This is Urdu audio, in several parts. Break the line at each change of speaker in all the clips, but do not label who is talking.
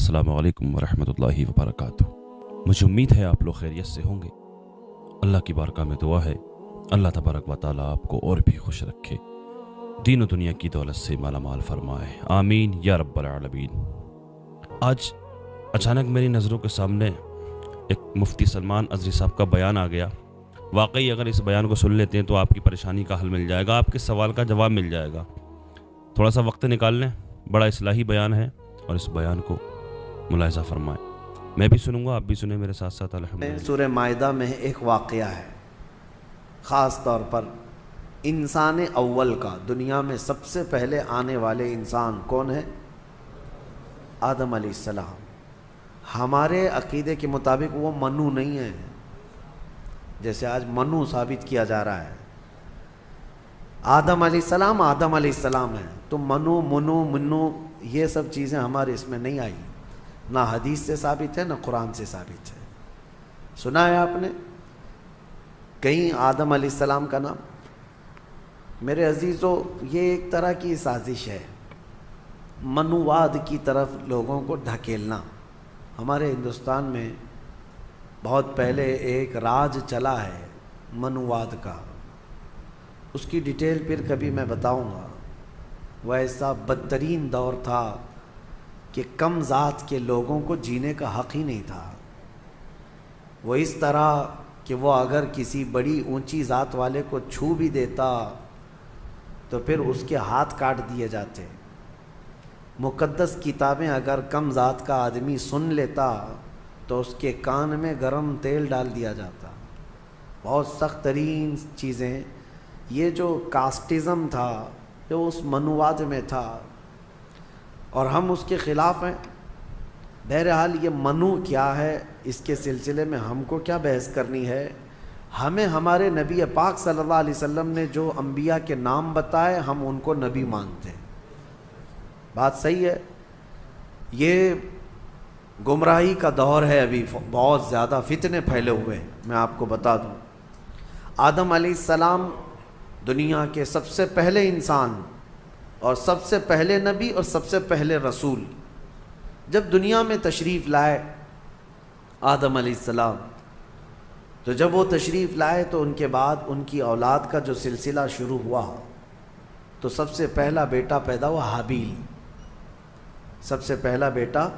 السلام علیکم ورحمۃ اللہ وبرکاتہ۔ مجھے امید ہے آپ لوگ خیریت سے ہوں گے۔ اللہ کی بارگاہ میں دعا ہے اللہ تبارک و تعالیٰ آپ کو اور بھی خوش رکھے، دین و دنیا کی دولت سے مالا مال فرمائے، آمین یا رب العالمین۔ آج اچانک میری نظروں کے سامنے ایک مفتی سلمان ازری صاحب کا بیان آ گیا۔ واقعی اگر اس بیان کو سن لیتے ہیں تو آپ کی پریشانی کا حل مل جائے گا، آپ کے سوال کا جواب مل جائے گا۔ تھوڑا سا وقت نکال لیں، بڑا اصلاحی بیان ہے اور اس بیان کو ملاحظہ فرمائیں۔ میں بھی سنوں گا، آپ بھی سنیں میرے ساتھ ساتھ الحمدللہ۔
سورہ مائدہ میں ایک واقعہ ہے، خاص طور پر انسان اول کا، دنیا میں سب سے پہلے آنے والے انسان کون ہے؟ آدم علیہ السلام۔ ہمارے عقیدے کے مطابق وہ منو نہیں ہے، جیسے آج منو ثابت کیا جا رہا ہے۔ آدم علیہ السلام ہے، تو منو منو یہ سب چیزیں ہمارے اس میں نہیں آئی، نہ حدیث سے ثابت ہے نہ قرآن سے ثابت ہے۔ سنا ہے آپ نے کہیں آدم علیہ السلام کا نام؟ میرے عزیزو، یہ ایک طرح کی سازش ہے، منوواد کی طرف لوگوں کو ڈھکیلنا۔ ہمارے ہندوستان میں بہت پہلے ایک راج چلا ہے منوواد کا، اس کی ڈیٹیل پھر کبھی میں بتاؤں گا۔ وہ ایسا بدترین دور تھا کہ کم ذات کے لوگوں کو جینے کا حق ہی نہیں تھا۔ وہ اس طرح کہ وہ اگر کسی بڑی اونچی ذات والے کو چھو بھی دیتا تو پھر اس کے ہاتھ کاٹ دیے جاتے۔ مقدس کتابیں اگر کم ذات کا آدمی سن لیتا تو اس کے کان میں گرم تیل ڈال دیا جاتا۔ بہت سخت ترین چیزیں، یہ جو کاسٹزم تھا جو اس منوواد میں تھا، اور ہم اس کے خلاف ہیں۔ بہرحال یہ منو کیا ہے، اس کے سلسلے میں ہم کو کیا بحث کرنی ہے؟ ہمیں ہمارے نبی پاک صلی اللہ علیہ وسلم نے جو انبیاء کے نام بتائے ہم ان کو نبی مانتے ہیں۔ بات صحیح ہے؟ یہ گمراہی کا دور ہے، ابھی بہت زیادہ فتنے پھیلے ہوئے ہیں۔ میں آپ کو بتا دوں، آدم علیہ السلام دنیا کے سب سے پہلے انسان اور سب سے پہلے نبی اور سب سے پہلے رسول جب دنیا میں تشریف لائے آدم علیہ السلام، تو جب وہ تشریف لائے تو ان کے بعد ان کی اولاد کا جو سلسلہ شروع ہوا، تو سب سے پہلا بیٹا پیدا ہوا حابیل۔ سب سے پہلا بیٹا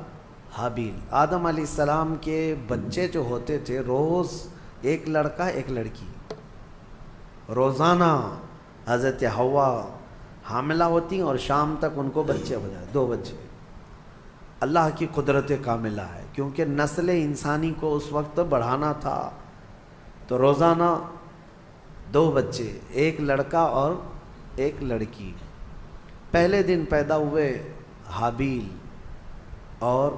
حابیل۔ آدم علیہ السلام کے بچے جو ہوتے تھے، روز ایک لڑکا ایک لڑکی، روزانہ حضرت حوا حاملہ ہوتی اور شام تک ان کو بچے ہو جائے، 2 بچے۔ اللہ کی قدرت کاملہ ہے، کیونکہ نسل انسانی کو اس وقت بڑھانا تھا، تو روزانہ 2 بچے، ایک لڑکا اور ایک لڑکی۔ پہلے دن پیدا ہوئے حابیل، اور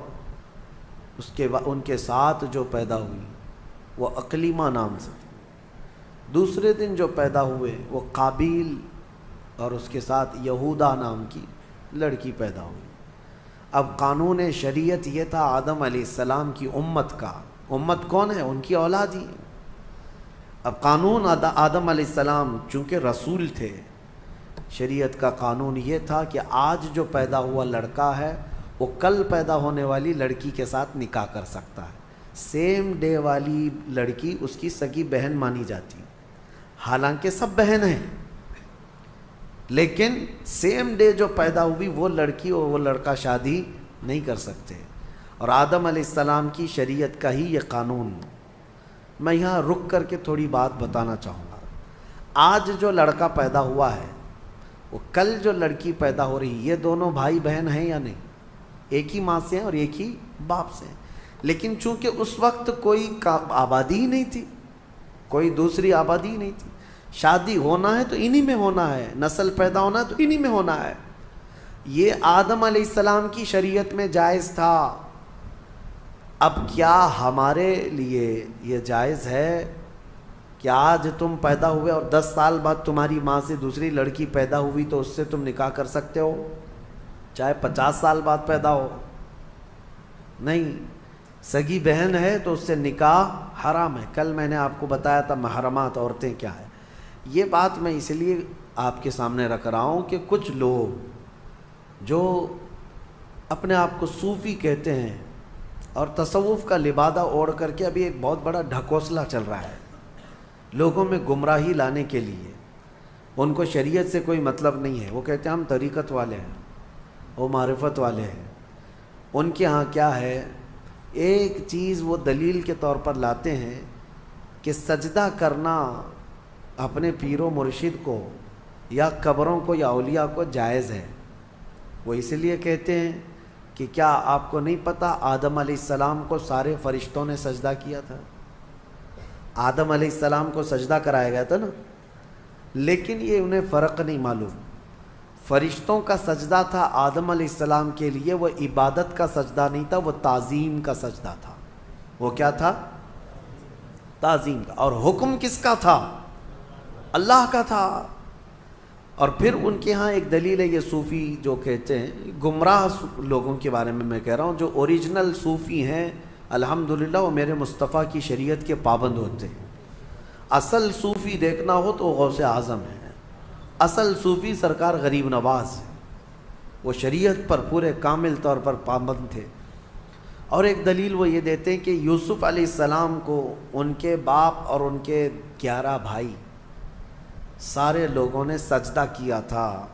اس کے بعد ان کے ساتھ جو پیدا ہوئی وہ اقلیمہ نام سے تھی۔ دوسرے دن جو پیدا ہوئے وہ قابیل، اور اس کے ساتھ یہودا نام کی لڑکی پیدا ہوئی۔ اب قانون شریعت یہ تھا آدم علیہ السلام کی امت کا، امت کون ہے؟ ان کی اولاد ہی۔ اب قانون آدم علیہ السلام چونکہ رسول تھے، شریعت کا قانون یہ تھا کہ آج جو پیدا ہوا لڑکا ہے وہ کل پیدا ہونے والی لڑکی کے ساتھ نکاح کر سکتا ہے۔ سیم ڈے والی لڑکی اس کی سگی بہن مانی جاتی، حالانکہ سب بہن ہیں، لیکن سیم ڈے جو پیدا ہوئی وہ لڑکی اور وہ لڑکا شادی نہیں کر سکتے۔ اور آدم علیہ السلام کی شریعت کا ہی یہ قانون۔ میں یہاں رک کر کے تھوڑی بات بتانا چاہوں گا۔ آج جو لڑکا پیدا ہوا ہے وہ کل جو لڑکی پیدا ہو رہی، یہ دونوں بھائی بہن ہیں یا نہیں؟ ایک ہی ماں سے ہیں اور ایک ہی باپ سے ہیں، لیکن چونکہ اس وقت کوئی آبادی ہی نہیں تھی، کوئی دوسری آبادی ہی نہیں تھی۔ شادی ہونا ہے تو انہی میں ہونا ہے، نسل پیدا ہونا ہے تو انہی میں ہونا ہے۔ یہ آدم علیہ السلام کی شریعت میں جائز تھا۔ اب کیا ہمارے لیے یہ جائز ہے کہ آج تم پیدا ہوئے اور 10 سال بعد تمہاری ماں سے دوسری لڑکی پیدا ہوئی تو اس سے تم نکاح کر سکتے ہو، چاہے 50 سال بعد پیدا ہو؟ نہیں، سگی بہن ہے تو اس سے نکاح حرام ہے۔ کل میں نے آپ کو بتایا تھا محرمات عورتیں کیا ہے۔ یہ بات میں اس لیے آپ کے سامنے رکھ رہا ہوں کہ کچھ لوگ جو اپنے آپ کو صوفی کہتے ہیں اور تصوف کا لبادہ اوڑھ کر کے ابھی ایک بہت بڑا ڈھکوسلا چل رہا ہے لوگوں میں گمراہی لانے کے لیے. ان کو شریعت سے کوئی مطلب نہیں ہے. وہ کہتے ہیں ہم طریقت والے ہیں, وہ معرفت والے ہیں. ان کے ہاں کیا ہے, ایک چیز وہ دلیل کے طور پر لاتے ہیں کہ سجدہ کرنا اپنے پیر و مرشد کو یا قبروں کو یا اولیاء کو جائز ہے. وہ اس لیے کہتے ہیں کہ کیا آپ کو نہیں پتہ آدم علیہ السلام کو سارے فرشتوں نے سجدہ کیا تھا. آدم علیہ السلام کو سجدہ کرایا گیا تھا نا, لیکن یہ انہیں فرق نہیں معلوم. فرشتوں کا سجدہ تھا آدم علیہ السلام کے لیے, وہ عبادت کا سجدہ نہیں تھا, وہ تعظیم کا سجدہ تھا. وہ کیا تھا؟ تعظیم کا. اور حکم کس کا تھا؟ اللہ کا تھا. اور پھر ان کے ہاں ایک دلیل ہے, یہ صوفی جو کہتے ہیں, گمراہ لوگوں کے بارے میں کہہ رہا ہوں, جو اوریجنل صوفی ہیں الحمدللہ وہ میرے مصطفیٰ کی شریعت کے پابند ہوتے ہیں. اصل صوفی دیکھنا ہو تو غوث اعظم ہے, اصل صوفی سرکار غریب نواز ہے, وہ شریعت پر پورے کامل طور پر پابند تھے. اور ایک دلیل وہ یہ دیتے ہیں کہ یوسف علیہ السلام کو ان کے باپ اور ان کے 11 بھائی سارے لوگوں نے سجدہ کیا تھا.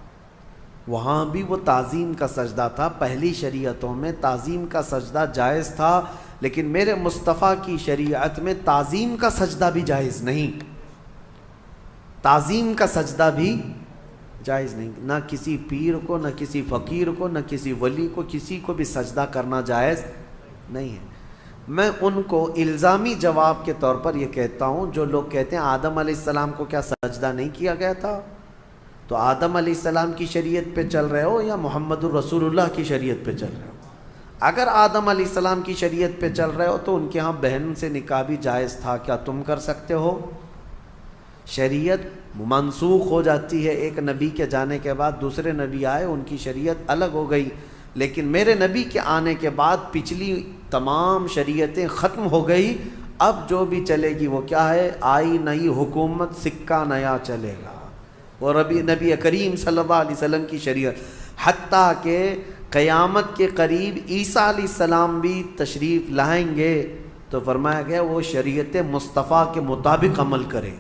وہاں بھی وہ تعظیم کا سجدہ تھا. پہلی شریعتوں میں تعظیم کا سجدہ جائز تھا, لیکن میرے مصطفیٰ کی شریعت میں تعظیم کا سجدہ بھی جائز نہیں. تعظیم کا سجدہ بھی جائز نہیں. نہ کسی پیر کو, نہ کسی فقیر کو, نہ کسی ولی کو, کسی کو بھی سجدہ کرنا جائز نہیں ہے. میں ان کو الزامی جواب کے طور پر یہ کہتا ہوں, جو لوگ کہتے ہیں آدم علیہ السلام کو کیا سجدہ نہیں کیا گیا تھا, تو آدم علیہ السلام کی شریعت پہ چل رہے ہو یا محمد الرسول اللہ کی شریعت پہ چل رہے ہو. اگر آدم علیہ السلام کی شریعت پہ چل رہے ہو تو ان کے ہاں بہن سے نکاح بھی جائز تھا, کیا تم کر سکتے ہو؟ شریعت منسوخ ہو جاتی ہے, ایک نبی کے جانے کے بعد دوسرے نبی آئے, ان کی شریعت الگ ہو گئی, لیکن میرے نبی کے آنے کے بعد پچھلی تمام شریعتیں ختم ہو گئی. اب جو بھی چلے گی وہ کیا ہے, آئی نئی حکومت, سکہ نیا چلے گا. وہ نبی کریم صلی اللہ علیہ وسلم کی شریعت, حتیٰ کہ قیامت کے قریب عیسیٰ علیہ السلام بھی تشریف لائیں گے تو فرمایا گیا وہ شریعت مصطفیٰ کے مطابق عمل کریں.